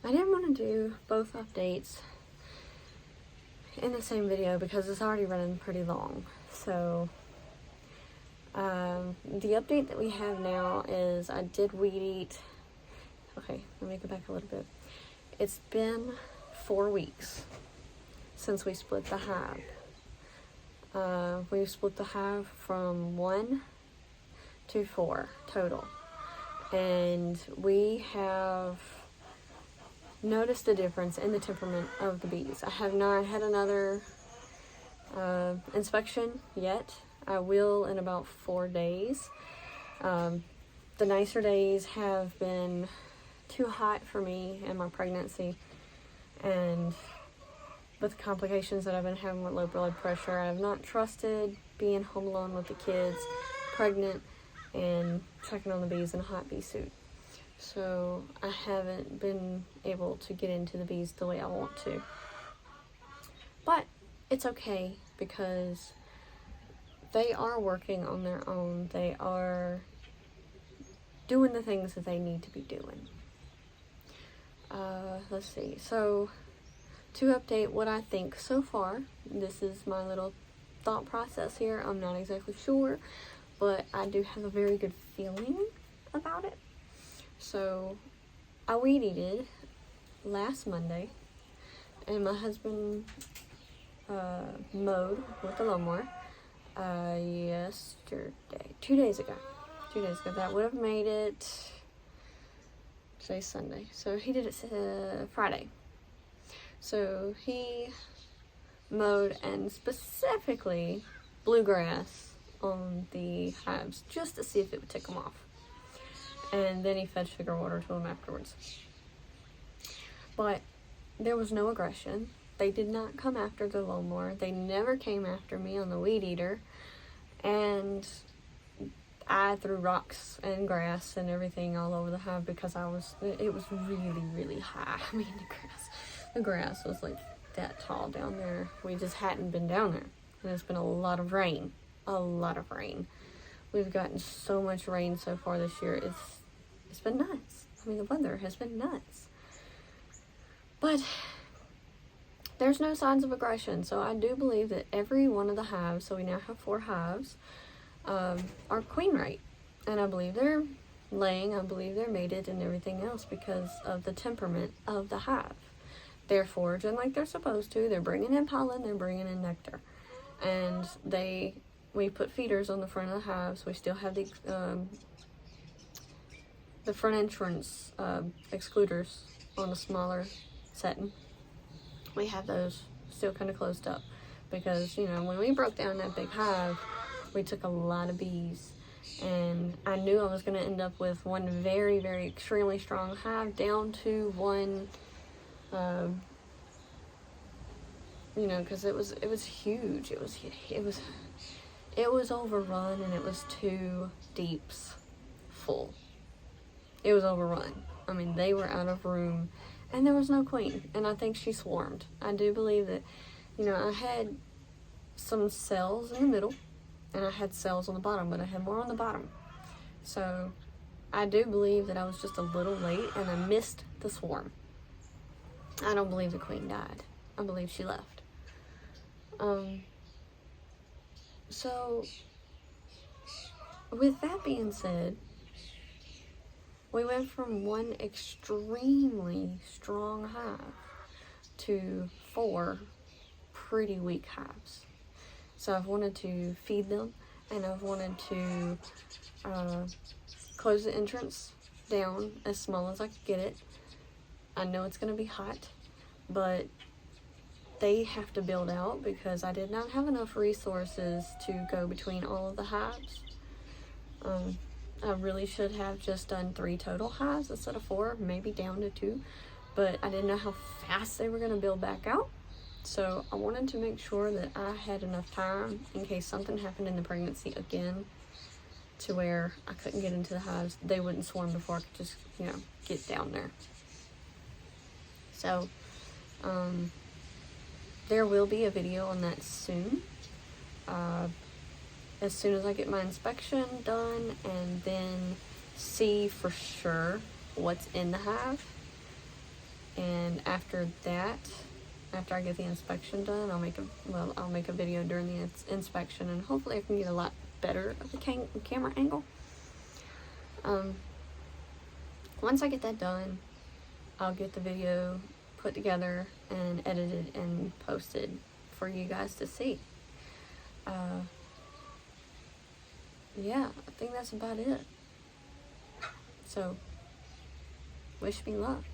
I didn't want to do both updates in the same video because it's already running pretty long. So the update that we have now is I did weed eat. Okay, let me go back a little bit. It's been 4 weeks since we split the hive. We've split the hive from 1 to 4 total. And we have noticed a difference in the temperament of the bees. I have not had another inspection yet. I will in about 4 days. The nicer days have been too hot for me and my pregnancy, and with the complications that I've been having with low blood pressure, I have not trusted being home alone with the kids, pregnant, and checking on the bees in a hot bee suit. So I haven't been able to get into the bees the way I want to. But it's okay because they are working on their own. They are doing the things that they need to be doing. Let's see. So to update what I think so far, this is my little thought process here. I'm not exactly sure, but I do have a very good feeling about it. So I weed eated last Monday, and my husband mowed with the lawnmower yesterday, 2 days ago. 2 days ago. That would have made it, today's Sunday, so he did it Friday. So he mowed and specifically bluegrass on the hives just to see if it would tick them off. And then he fed sugar water to them afterwards. But there was no aggression. They did not come after the lawnmower. They never came after me on the weed eater. And I threw rocks and grass and everything all over the hive because it was really, really high. I mean, the grass was like that tall down there. We just hadn't been down there. And it's been a lot of rain. A lot of rain. We've gotten so much rain so far this year. It's been nuts. I mean, the weather has been nuts. But there's no signs of aggression. So I do believe that every one of the hives, so we now have 4 hives, are queen rate. And I believe they're laying, I believe they're mated and everything else because of the temperament of the hive. They're foraging like they're supposed to. They're bringing in pollen, they're bringing in nectar. And we put feeders on the front of the hives. We still have the front entrance excluders on a smaller setting. We have those still kind of closed up because, when we broke down that big hive, we took a lot of bees, and I knew I was going to end up with one very, very extremely strong hive down to one, because it was huge. It was overrun, and it was 2 deeps full. It was overrun. I mean, they were out of room, and there was no queen, and I think she swarmed. I do believe that, I had some cells in the middle, and I had cells on the bottom, but I had more on the bottom. So I do believe that I was just a little late, and I missed the swarm. I don't believe the queen died. I believe she left. So with that being said, we went from one extremely strong hive to 4 pretty weak hives. So I've wanted to feed them, and I've wanted to close the entrance down as small as I could get it. I know it's going to be hot, but they have to build out because I did not have enough resources to go between all of the hives. I really should have just done 3 total hives instead of 4, maybe down to 2, but I didn't know how fast they were going to build back out. So I wanted to make sure that I had enough time in case something happened in the pregnancy again to where I couldn't get into the hives. They wouldn't swarm before I could just, get down there. So there will be a video on that soon. As soon as I get my inspection done and then see for sure what's in the hive. And after that, after I get the inspection done, I'll make a video during the inspection, and hopefully I can get a lot better of the camera angle. Once I get that done, I'll get the video put together and edited and posted for you guys to see. Yeah, I think that's about it. So, wish me luck.